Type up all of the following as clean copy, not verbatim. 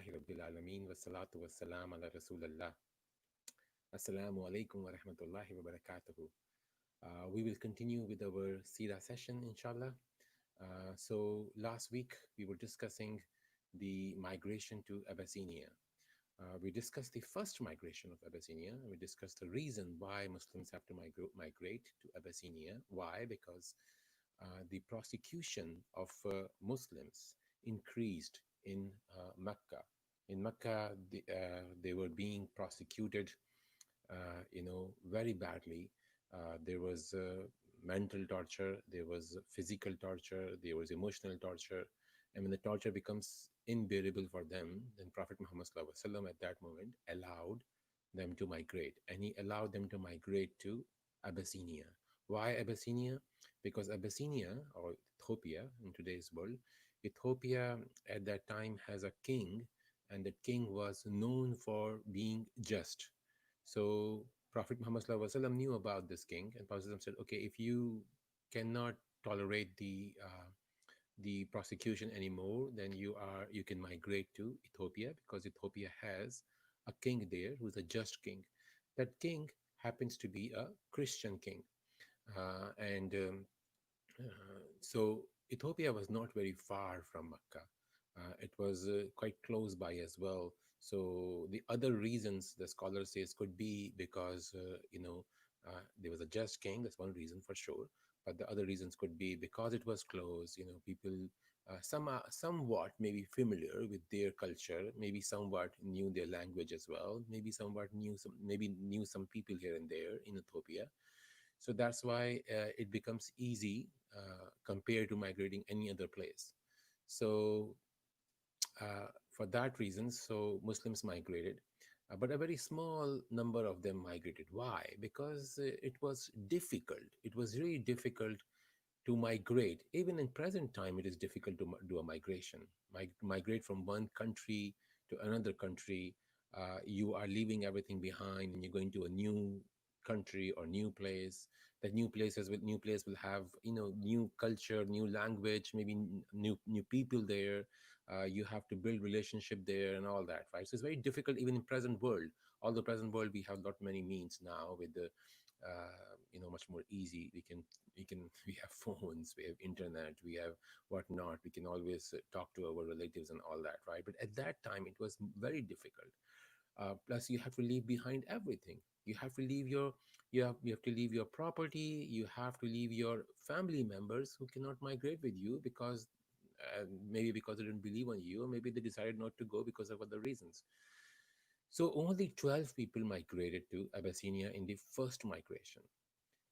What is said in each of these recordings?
Rabbil Alameen wa salatu wa salam ala Rasulallah. Assalamu alaikum wa rahmatullahi wa barakatuhu. We will continue with our Seerah session, inshallah. So, last week we were discussing the migration to Abyssinia. We discussed the first migration of Abyssinia. We discussed the reason why Muslims have to migrate to Abyssinia. Why? Because the prosecution of Muslims increased in Mecca. In Mecca, they were being prosecuted, very badly. There was mental torture, there was physical torture, there was emotional torture. And when the torture becomes unbearable for them, then Prophet Muhammad SAW at that moment allowed them to migrate. And he allowed them to migrate to Abyssinia. Why Abyssinia? Because Abyssinia, or Ethiopia in today's world, Ethiopia at that time has a king, and that king was known for being just. So Prophet Muhammad SAW knew about this king, and Prophet said, "Okay, if you cannot tolerate the prosecution anymore, then you can migrate to Ethiopia because Ethiopia has a king there who's a just king. That king happens to be a Christian king, and so Ethiopia was not very far from Mecca. It was quite close by as well. So the other reasons the scholar says could be because there was a just king. That's one reason for sure. But the other reasons could be because it was close. People some are somewhat maybe familiar with their culture, maybe somewhat knew their language as well, maybe somewhat knew some people here and there in Ethiopia. So that's why it becomes easy compared to migrating any other place. So for that reason, so Muslims migrated, but a very small number of them migrated. Why? Because it was difficult. It was really difficult to migrate. Even in present time, it is difficult to do a migration. Migrate from one country to another country. You are leaving everything behind, and you're going to a new country or new place. That new place will have new culture, new language, maybe new people there. You have to build relationship there and all that, right? So it's very difficult even in present world. Although present world we have not many means now with the much more easy. We have phones, we have internet, we have whatnot. We can always talk to our relatives and all that, right? But at that time it was very difficult. Plus you have to leave behind everything. You have to leave you have to leave your property. You have to leave your family members who cannot migrate with you because maybe because they didn't believe on you, or maybe they decided not to go because of other reasons. So only 12 people migrated to Abyssinia in the first migration.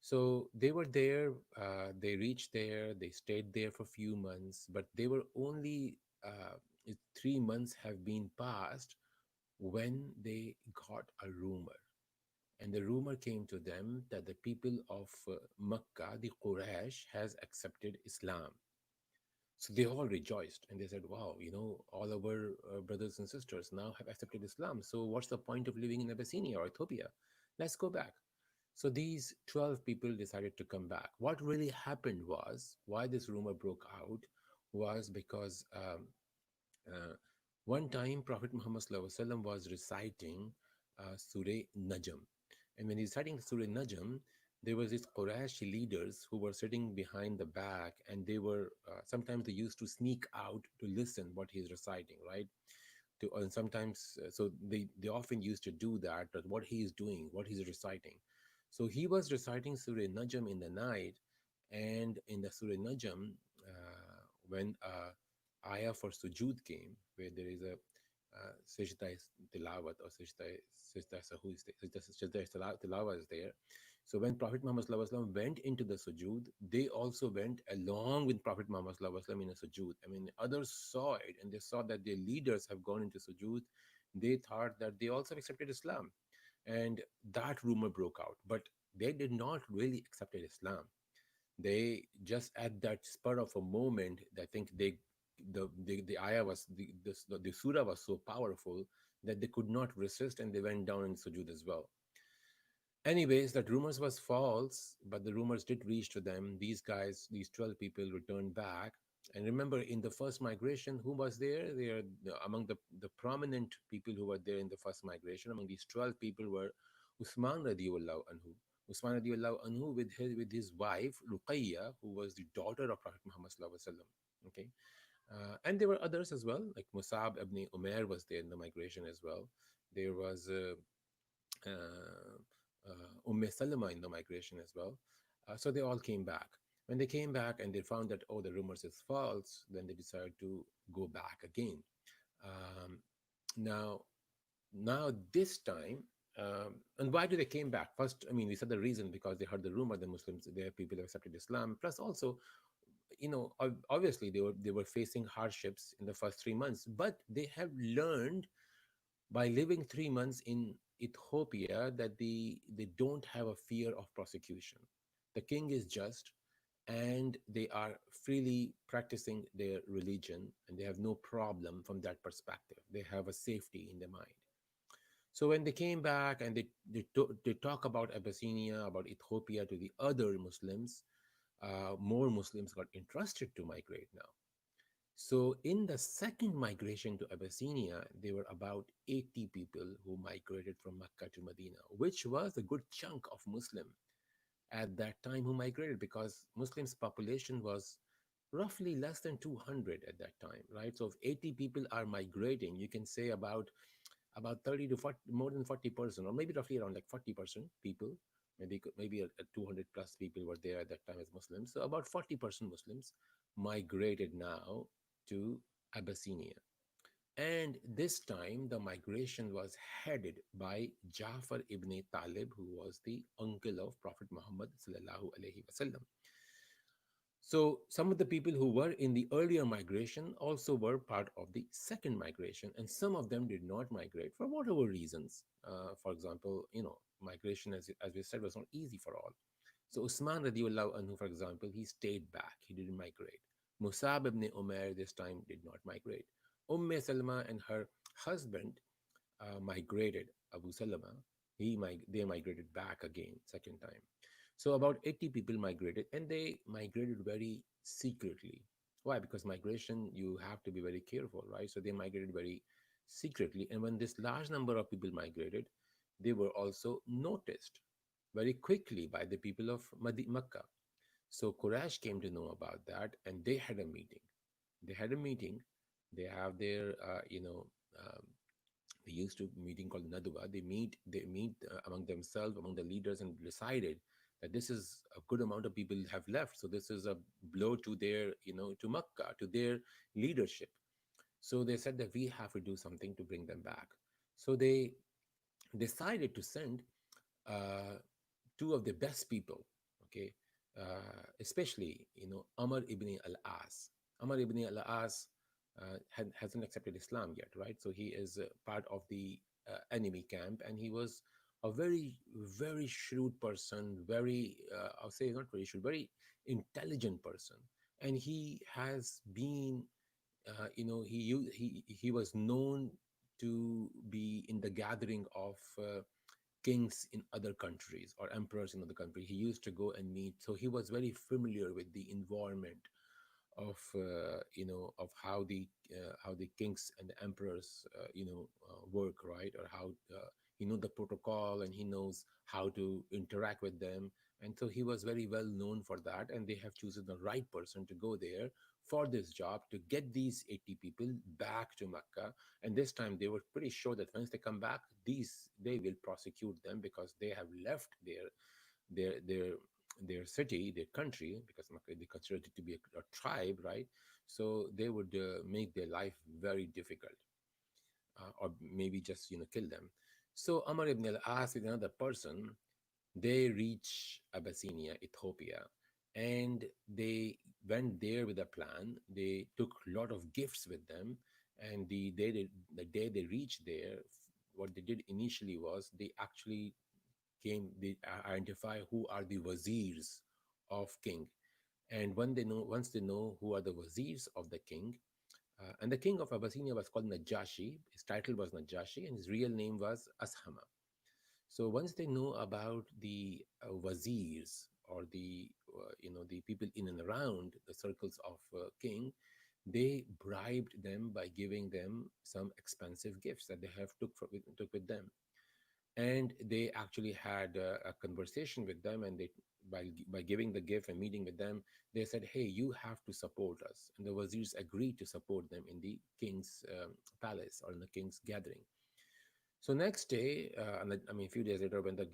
So they were there, they reached there, they stayed there for a few months, but they were only 3 months have been passed when they got a rumor. And the rumor came to them that the people of Mecca, the Quraysh, has accepted Islam. So they all rejoiced and they said, wow, all our brothers and sisters now have accepted Islam. So what's the point of living in Abyssinia or Ethiopia? Let's go back. So these 12 people decided to come back. What really happened was, why this rumor broke out was because uh, one time Prophet Muhammad SAW was reciting Surah Najm. And when he's reciting Surah Najm, there was these Quraysh leaders who were sitting behind the back, and they were sometimes they used to sneak out to listen what he's reciting, right? And sometimes, so they often used to do that, but what he is doing, what he's reciting. So he was reciting Surah Najm in the night, and in the Surah Najm, when ayah for sujood came, where there is a sajda tilawat or sajda sahu is there, sajda tilawat is there. So when Prophet Muhammad Sallallahu Alaihi Wasallam went into the sujood, they also went along with Prophet Muhammad Sallallahu Alaihi Wasallam in a sujood. I mean, others saw it and they saw that their leaders have gone into sujood. They thought that they also accepted Islam, and that rumor broke out. But they did not really accept Islam. They just at that spur of a moment, I think the ayah was the surah was so powerful that they could not resist and they went down in sujood as well. Anyways, that rumors was false, but the rumors did reach to them. These guys, these 12 people returned back And remember, in the first migration, who was there? Among the prominent people who were there in the first migration. Among these 12 people were Usman radiallahu anhu. Usman radiallahu anhu with his wife Ruqayya, who was the daughter of Prophet Muhammad sallallahu alaihi wasallam. Okay, and there were others as well, like Musab ibn Umair was there in the migration as well. There was Salama in the migration as well. So they all came back. When they came back and they found that, oh, the rumors is false, then they decided to go back again. Um, now, now this time, and why do they came back? First, I mean, we said the reason because they heard the rumor the Muslims, their people have accepted Islam. Plus, also, obviously they were facing hardships in the first 3 months, but they have learned by living 3 months in Ethiopia that they don't have a fear of prosecution. The king is just, and they are freely practicing their religion, and they have no problem from that perspective. They have a safety in their mind. So when they came back and they talk about Abyssinia, about Ethiopia to the other Muslims, more Muslims got interested to migrate now. So, in the second migration to Abyssinia, there were about 80 people who migrated from Mecca to Medina, which was a good chunk of Muslim at that time who migrated, because Muslims' population was roughly less than 200 at that time, right? So, if 80 people are migrating, you can say about 30 to 40, more than 40%, or maybe roughly around like 40% people, maybe a 200 plus people were there at that time as Muslims. So about 40% Muslims migrated now to Abyssinia. And this time the migration was headed by Jafar ibn Talib, who was the uncle of Prophet Muhammad sallallahu alaihi wasallam. So some of the people who were in the earlier migration also were part of the second migration, and some of them did not migrate for whatever reasons. For example, migration, as we said, was not easy for all. So Usman radiallahu anhu, for example, he stayed back. He didn't migrate. Musab ibn Umair this time did not migrate. Salma and her husband migrated. Abu Salama, they migrated back again, second time. So about 80 people migrated, and they migrated very secretly. Why? Because migration, you have to be very careful, right? So they migrated very secretly. And when this large number of people migrated, they were also noticed very quickly by the people of Makkah. So Quraysh came to know about that, and they had a meeting. They had a meeting. They have their, they used to meeting called Nadwa. They meet among themselves, among the leaders, and decided that this is a good amount of people have left. So this is a blow to their, to Makkah, to their leadership. So they said that we have to do something to bring them back. So they decided to send uh, two of the best people, okay, especially, Amr ibn al-As. Amr ibn al-As hasn't accepted Islam yet, right? So he is part of the enemy camp, and he was a very, very shrewd person, very, I'll say not very shrewd, very intelligent person. And he has been, he was known to be in the gathering of kings in other countries or emperors in other countries. He used to go and meet, so he was very familiar with the environment of of how the kings and the emperors work, right? Or how he knows the protocol, and he knows how to interact with them. And so he was very well known for that, and they have chosen the right person to go there for this job, to get these 80 people back to Mecca. And this time they were pretty sure that once they come back, these they will prosecute them, because they have left their their their city, their country, because they considered it to be a tribe, right? So they would make their life very difficult, or maybe just kill them. So Amr ibn al-As with another person, they reach Abyssinia, Ethiopia, and they went there with a plan. They took a lot of gifts with them, and the day they reached there, what they did initially was they actually they identify who are the wazirs of king. And once they know who are the wazirs of the king, and the king of Abyssinia was called Najashi. His title was Najashi, and his real name was Ashama. So once they know about the wazirs or the people in and around the circles of king, they bribed them by giving them some expensive gifts that they have took with them. And they actually had a conversation with them, and they, by giving the gift and meeting with them, they said, hey, you have to support us. And the wazirs agreed to support them in the king's palace, or in the king's gathering. So next day, I mean, a few days later, when the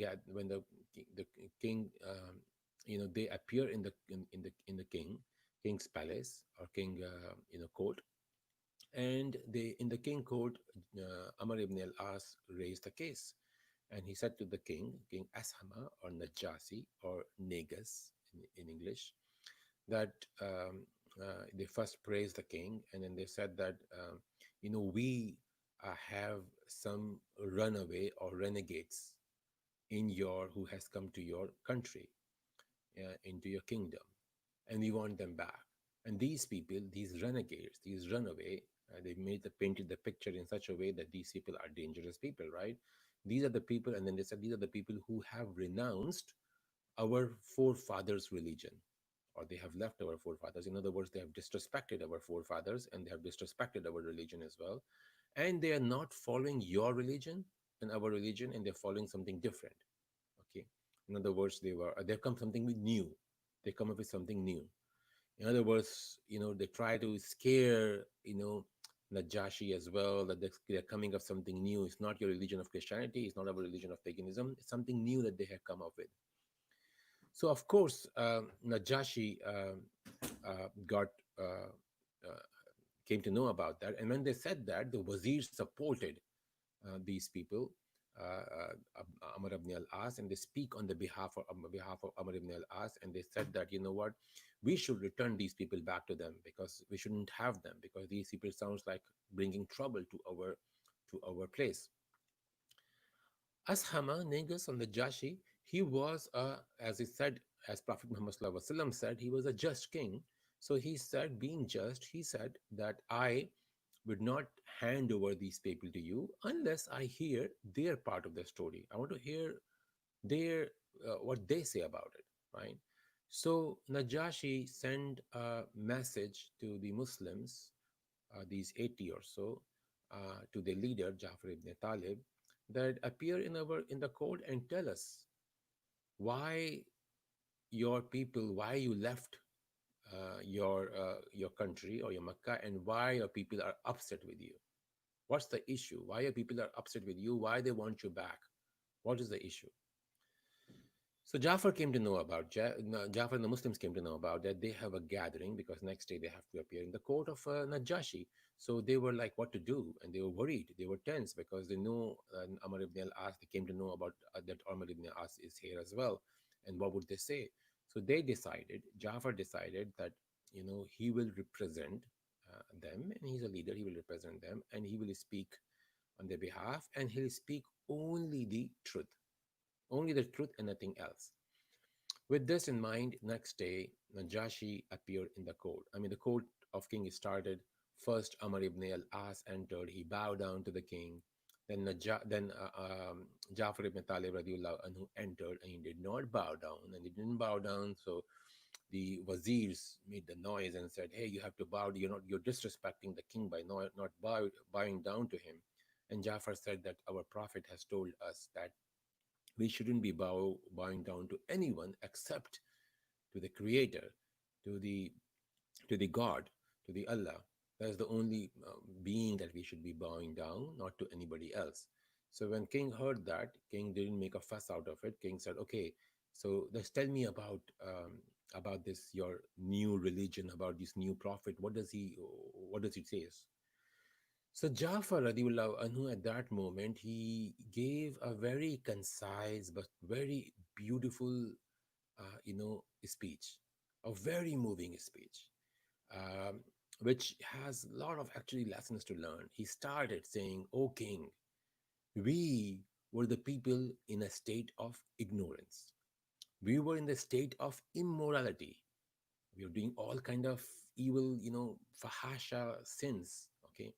king, they appear in the king's palace, or king, court. And they in the king court, Amr ibn al-As raised a case, and he said to the King Ashama, or Najasi, or Negus in English, that they first praised the king, and then they said that, we have some runaway or renegades in your who has come to your country, into your kingdom, and we want them back. And these people, these renegades, these runaway, they painted the picture in such a way that these people are dangerous people, right? These are the people, and then they said these are the people who have renounced our forefathers' religion, or they have left our forefathers. In other words, they have disrespected our forefathers, and they have disrespected our religion as well. And they are not following your religion and our religion, and they're following something different. Okay. In other words, they've come something with new. They come up with something new. In other words, they try to scare, Najashi as well, that they're coming up something new. It's not your religion of Christianity. It's not our religion of paganism. It's something new that they have come up with. So of course, Najashi got uh, came to know about that, and when they said that, the wazir supported these people, Amr ibn al-As, and they speak on behalf of Amr ibn al-As, and they said that, you know what, we should return these people back to them, because we shouldn't have them, because these people sounds like bringing trouble to our place. Ashama, Negus, and the Jashi, he was, as he said, as Prophet Muhammad Sallallahu Alaihi Wasallam said, he was a just king. So he said, being just, he said that I would not hand over these people to you unless I hear their part of the story. I want to hear their what they say about it, right? So Najashi sent a message to the Muslims, these 80 or so, to the leader Jafar ibn Talib, that appear in the court and tell us why your people, why you left your country, or your Makkah, and why your people are upset with you. What's the issue? Why your people are upset with you? Why they want you back? What is the issue? So Jafar came to know about no, Jafar and the Muslims came to know about that they have a gathering, because next day they have to appear in the court of Najashi. So they were like, what to do, and they were worried. They were tense, because they know Amr ibn al-As. They came to know about that Amr ibn al-As is here as well, and what would they say? So they decided. Jafar decided that he will represent them, and he's a leader. He will represent them, and he will speak on their behalf, and he'll speak only the truth and nothing else. With this in mind, next day, Najashi appeared in the court. I mean, the court of king started. First, Amr ibn al-As entered. He bowed down to the king. Then Jafar ibn Talib radiallahu anhu entered, and he did not bow down. And he didn't bow down, so the wazirs made the noise and said, "Hey, you have to bow. You're disrespecting the king by not bowing down to him." And Jafar said that our prophet has told us that we shouldn't be bowing down to anyone except to the creator, to the god, to the Allah. That's the only being that we should be bowing down, not to anybody else. So when king heard that, king didn't make a fuss out of it. King said, okay, so just tell me about this your new religion, about this new prophet. What does he say? So Jafar radiallahu anhu, at that moment, he gave a very concise but very beautiful, speech, a very moving speech, um, which has a lot of actually lessons to learn. He started saying, "O King, we were the people in a state of ignorance. We were in the state of immorality. We were doing all kind of evil, fahasha sins. Okay,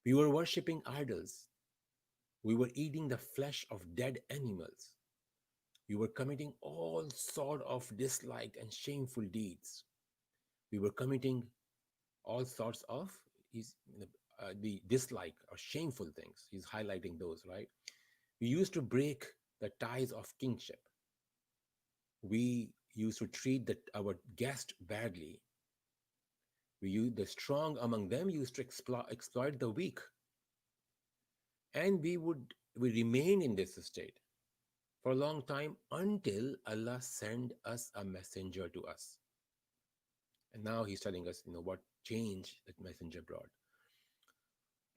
we were worshipping idols. We were eating the flesh of dead animals. We were committing all sort of disliked and shameful deeds. We were committing all sorts of is the dislike or shameful things. He's highlighting those, right? We used to break the ties of kingship. We used to treat our guest badly. The strong among them used to exploit the weak, and we remain in this state for a long time until Allah sent us a messenger to us. And now He's telling us, what change that messenger brought.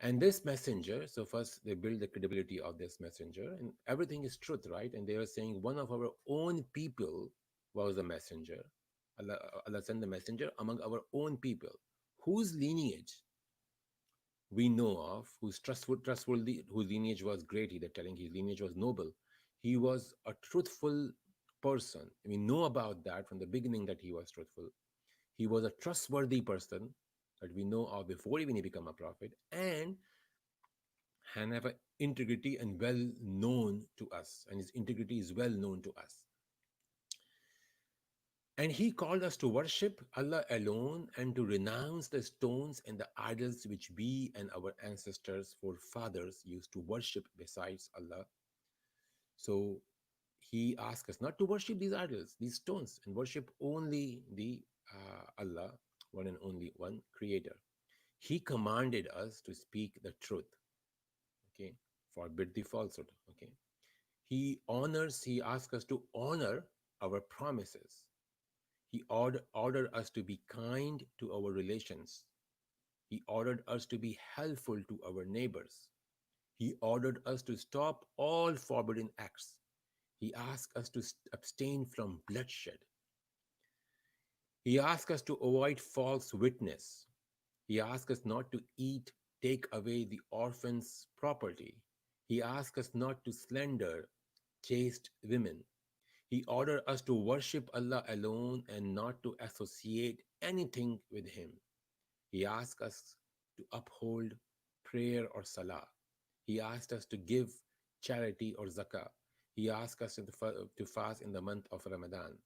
And this messenger, so first they build the credibility of this messenger, and everything is truth, right? And they are saying one of our own people was the messenger. Allah, Allah sent the messenger among our own people, whose lineage we know of, whose trustworthy, whose lineage was great. They're telling his lineage was noble. He was a truthful person. We know about that from the beginning that he was truthful. He was a trustworthy person that we know of before even he became a prophet, and have a integrity and well known to us, and his integrity is well known to us. And he called us to worship Allah alone and to renounce the stones and the idols which we and our ancestors, forefathers, used to worship besides Allah. So he asked us not to worship these idols, these stones, and worship only the Allah, one and only one creator. He commanded us to speak the truth, okay, forbid the falsehood, okay. He asks us to honor our promises. He ordered us to be kind to our relations. He ordered us to be helpful to our neighbors. He ordered us to stop all forbidden acts. He asked us to abstain from bloodshed. He asked us to avoid false witness. He asked us not to take away the orphan's property. He asked us not to slander chaste women. He ordered us to worship Allah alone and not to associate anything with Him. He asked us to uphold prayer or salah. He asked us to give charity or zakah. He asked us to fast in the month of Ramadan.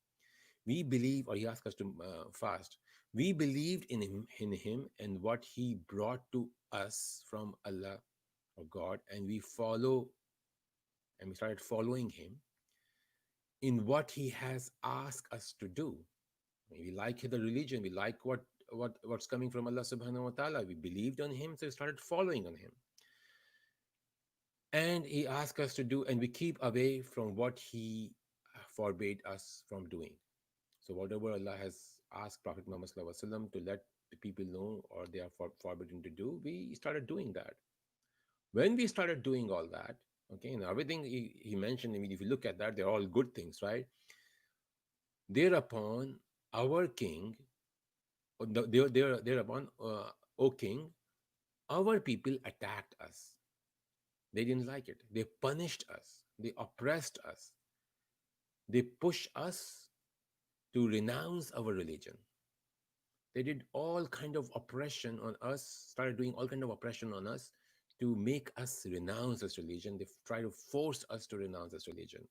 We believe, or he asked us to fast. We believed in him and what he brought to us from Allah or God, and we started following him in what he has asked us to do. We like the religion, we like what's coming from Allah subhanahu wa ta'ala. We believed on him, so we started following on him. And he asked us to do, and we keep away from what he forbade us from doing. So whatever Allah has asked Prophet Muhammad sallallahu alaihi wasallam to let the people know, or they are forbidden to do, we started doing that. When we started doing all that, okay, and everything he mentioned, I mean, if you look at that, they're all good things, right? Thereupon, our king, thereupon, O king, our people attacked us. They didn't like it. They punished us. They oppressed us. They pushed us to renounce our religion. They did all kind of oppression on us, started doing all kind of oppression on us to make us renounce this religion. They try to force us to renounce this religion.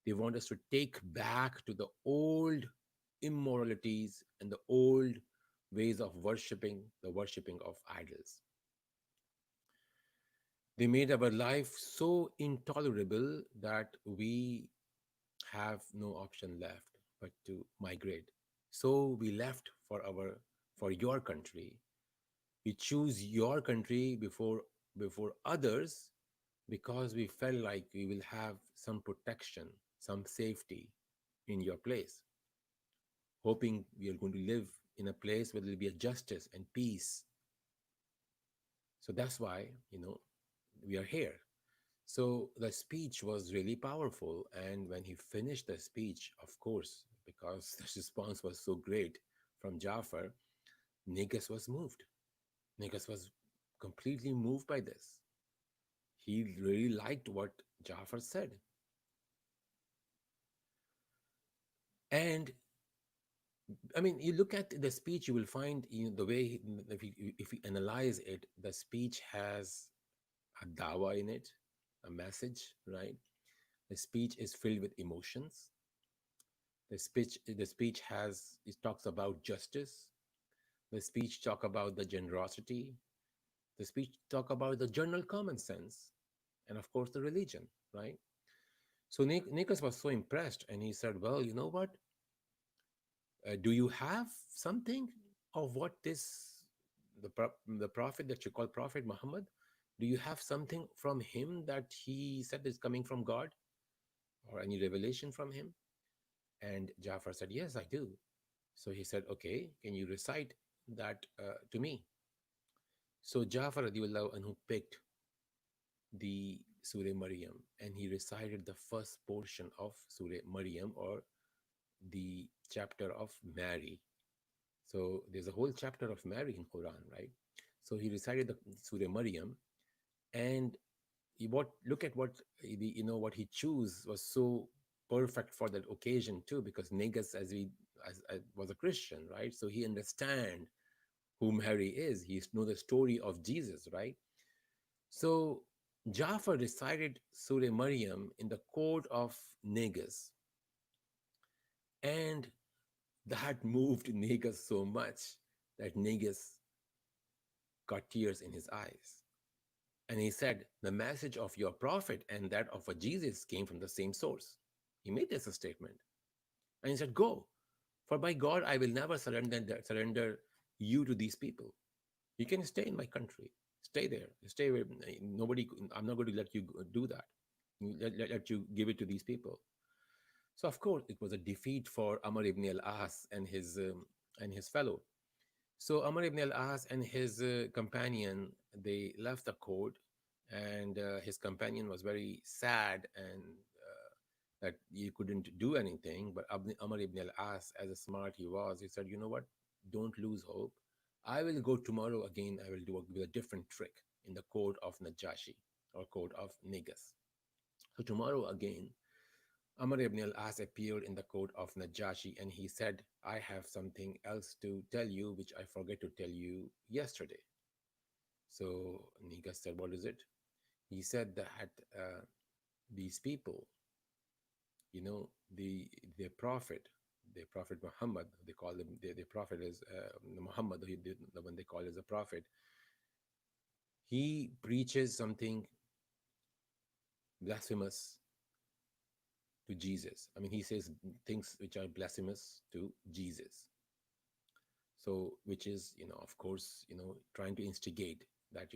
They want us to take back to the old immoralities and the old ways of the worshipping of idols. They made our life so intolerable that we have no option left but to migrate. So we left for your country. We choose your country before others because we felt like we will have some protection, some safety in your place, hoping we are going to live in a place where there will be a justice and peace. So that's why, we are here. So the speech was really powerful. And when he finished the speech, of course, because the response was so great from Jafar, Negus was moved. Negus was completely moved by this. He really liked what Jafar said. And I mean, you look at the speech, you will find the way, if you analyze it, the speech has a dawa in it, a message, right? The speech is filled with emotions. The speech has it talks about justice. The speech talk about the generosity. The speech talk about the general common sense, and of course the religion, right? So Nicholas was so impressed, and he said, "Well, you know what? Do you have something of what the prophet that you call Prophet Muhammad? Do you have something from him that he said is coming from God, or any revelation from him?" And Jafar said, "Yes, I do." So he said, "Okay, can you recite that to me?" So Jafar radiallahu anhu picked the Surah Maryam, and he recited the first portion of Surah Maryam, or the chapter of Mary. So there's a whole chapter of Mary in Quran, right? So he recited the Surah Maryam, and what look at what what he chose was so perfect for that occasion too, because Negus, as was a Christian, right? So he understand who Mary is. He know the story of Jesus, right? So Jafar recited Surah Maryam in the court of Negus, and that moved Negus so much that Negus got tears in his eyes. And he said, "The message of your prophet and that of a Jesus came from the same source." He made this a statement. And he said, "Go, for by God, I will never surrender you to these people. You can stay in my country. Stay there. Stay where nobody, I'm not going to let you do that. Let you give it to these people." So, of course, it was a defeat for Amr ibn al-As and his fellow. So Amr ibn al-As and his companion, they left the court, and his companion was very sad, and that he couldn't do anything. But Amr ibn al-As, as a smart he was, he said, "You know what? Don't lose hope. I will go tomorrow again. I will do with a different trick in the court of Najashi, or court of Negus." So tomorrow again, Amr ibn al-As appeared in the court of Najashi, and he said, "I have something else to tell you which I forgot to tell you yesterday." So Negus said, "What is it?" He said that these people, the prophet, the prophet Muhammad, they call him, the prophet is Muhammad, the one they call as a prophet. He preaches something blasphemous to Jesus. I mean, he says things which are blasphemous to Jesus. So which is, of course, trying to instigate that,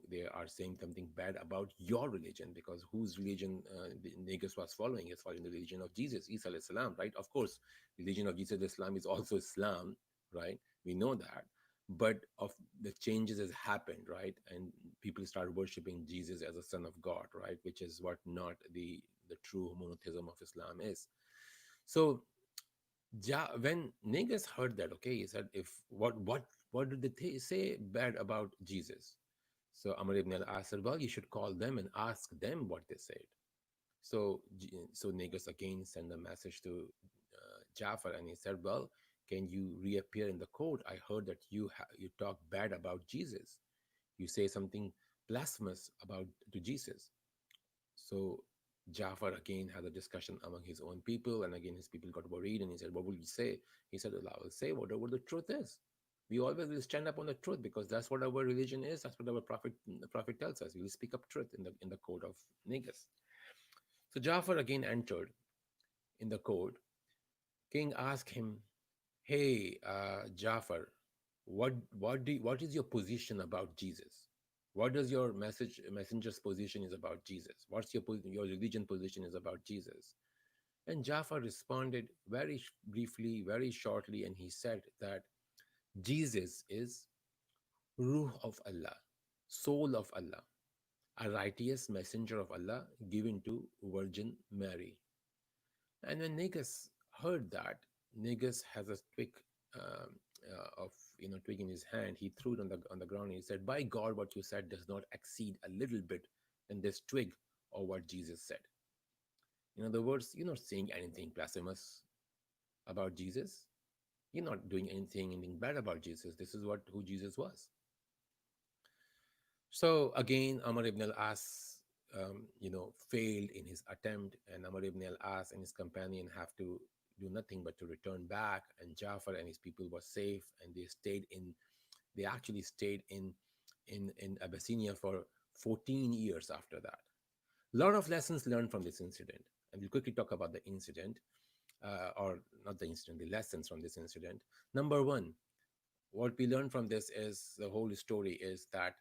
they are saying something bad about your religion, because whose religion the Negus was following is following the religion of Jesus, Isa alayhi salam, right? Of course, religion of Jesus Islam is also Islam, right? We know that. But of the changes has happened, right? And people start worshiping Jesus as a son of God, right? Which is what not the true monotheism of Islam is. So when Negus heard that, okay, he said, "If what did they say bad about Jesus?" So Amr ibn al-As said, "Well, you should call them and ask them what they said." So Negus again sent a message to Jafar, and he said, "Well, can you reappear in the court? I heard that you talk bad about Jesus. You say something blasphemous about to Jesus." So Jafar again had a discussion among his own people, and again his people got worried, and he said, "What will you say?" He said, "Well, I will say whatever the truth is. We always will stand up on the truth, because that's what our religion is. That's what our the prophet tells us. We will speak up truth in the court of Negus." So Jafar again entered in the court. King asked him, "Hey, Jafar, what is your position about Jesus? What does your messenger's position is about Jesus? What's your religion position is about Jesus?" And Jafar responded very briefly, very shortly, and he said that Jesus is Ruh of Allah, soul of Allah, a righteous messenger of Allah given to Virgin Mary. And when Negus heard that, Negus has a twig of twig in his hand. He threw it on the ground, and he said, "By God, what you said does not exceed a little bit than this twig or what Jesus said." In other words, you're not saying anything blasphemous about Jesus. You're not doing anything bad about Jesus. This is who Jesus was. So again, Amr ibn al-As failed in his attempt, and Amr ibn al-As and his companion have to do nothing but to return back, and Jafar and his people were safe, and they actually stayed in Abyssinia for 14 years after that. A lot of lessons learned from this incident, and we'll quickly talk about the incident, or not the incident, the lessons from this incident. Number one, what we learn from this is the whole story is that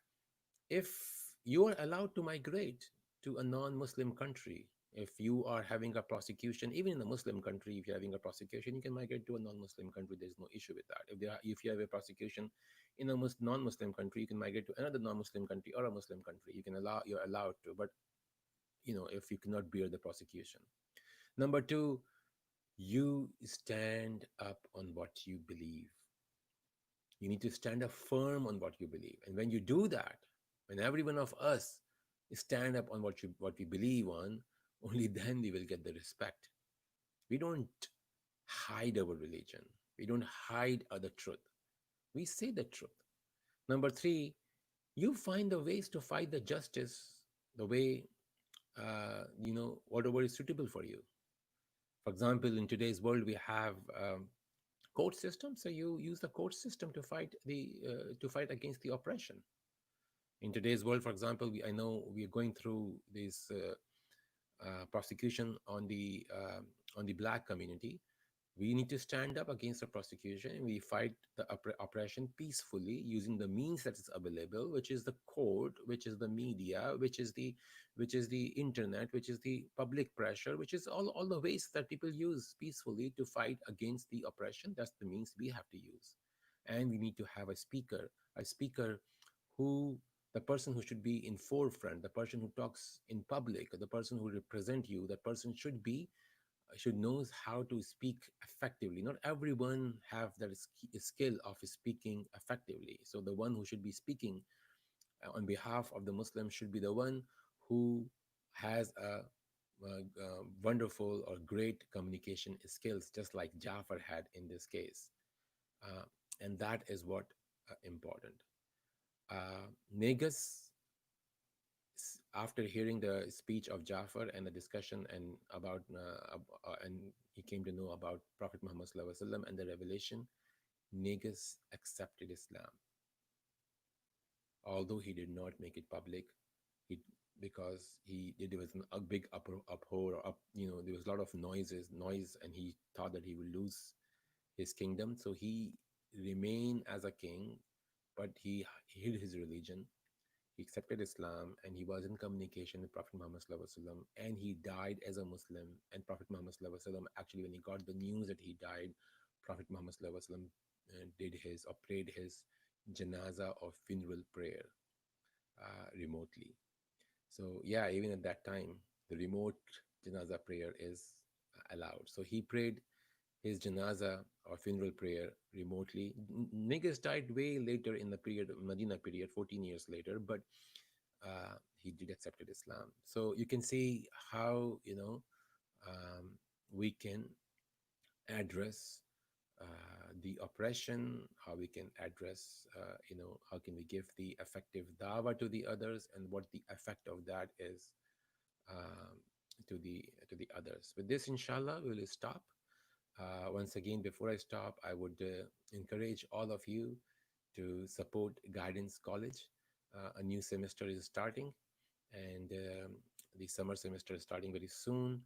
if you are allowed to migrate to a non-Muslim country, if you are having a prosecution, even in a Muslim country, if you're having a prosecution, you can migrate to a non-Muslim country. There's no issue with that. If you have a prosecution in a non-Muslim country, you can migrate to another non-Muslim country or a Muslim country. You're allowed to, but if you cannot bear the prosecution. Number two, you stand up on what you believe. You need to stand up firm on what you believe. And when you do that, when every one of us stand up on what we believe on, only then we will get the respect. We don't hide our religion. We don't hide other truth. We say the truth. Number three, you find the ways to fight the justice the way whatever is suitable for you. For example, in today's world, we have court system, so you use the court system to fight against the oppression. In today's world, for example, I know we are going through this prosecution on the black community. We need to stand up against the prosecution, and we fight the oppression peacefully using the means that is available, which is the court, which is the media, which is the internet, which is the public pressure, which is all the ways that people use peacefully to fight against the oppression. That's the means we have to use. And we need to have a speaker who the person who should be in forefront, the person who talks in public, the person who represent you, that person should knows how to speak effectively. Not everyone have that skill of speaking effectively. So the one who should be speaking on behalf of the Muslims should be the one who has a wonderful or great communication skills, just like Jafar had in this case. uh, and that is what important. Negus, after hearing the speech of Jafar and the discussion and he came to know about Prophet Muhammad Sallallahu Alaihi Wasallam and the revelation, Negus accepted Islam, although he did not make it public. He Because there was a big uproar, or there was a lot of noise, and he thought that he would lose his kingdom. So he remained as a king, but he hid his religion. He accepted Islam, and he was in communication with Prophet Muhammad Sallallahu Alaihi Wasallam, and he died as a Muslim. And Prophet Muhammad Sallallahu Alaihi Wasallam, actually, when he got the news that he died, Prophet Muhammad Sallallahu Alaihi Wasallam did his or prayed his janaza or funeral prayer remotely. So yeah, even at that time, the remote janaza prayer is allowed. So he prayed his janaza or funeral prayer remotely. Negus died way later in the Medina period, 14 years later, but he did accepted Islam. So you can see how we can address the oppression, how we can address, how can we give the effective dawah to the others, and what the effect of that is um, to the others. With this, inshallah, we will stop. Once again, before I stop, I would encourage all of you to support Guidance College. A new semester is starting, and the summer semester is starting very soon.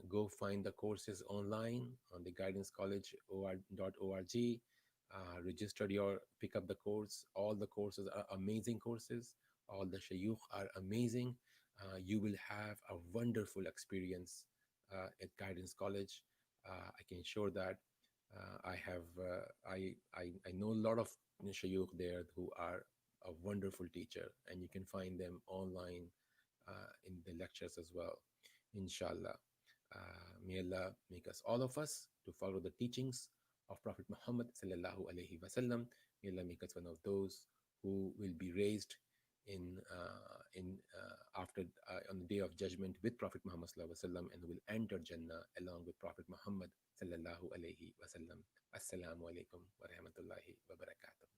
Go find the courses online on the guidancecollege.org. Pick up the course. All the courses are amazing courses. All the shayukh are amazing. You will have a wonderful experience at Guidance College. I can assure that. I know a lot of shayukh there who are a wonderful teacher, and you can find them online in the lectures as well, inshallah. May Allah make us, all of us, to follow the teachings of Prophet Muhammad sallallahu alaihi wasallam. May Allah make us one of those who will be raised in after on the day of judgment with Prophet Muhammad sallallahu alaihi wasallam, and will enter Jannah along with Prophet Muhammad sallallahu alaihi wasallam. Assalamu alaikum wa rahmatullahi wa barakatuh.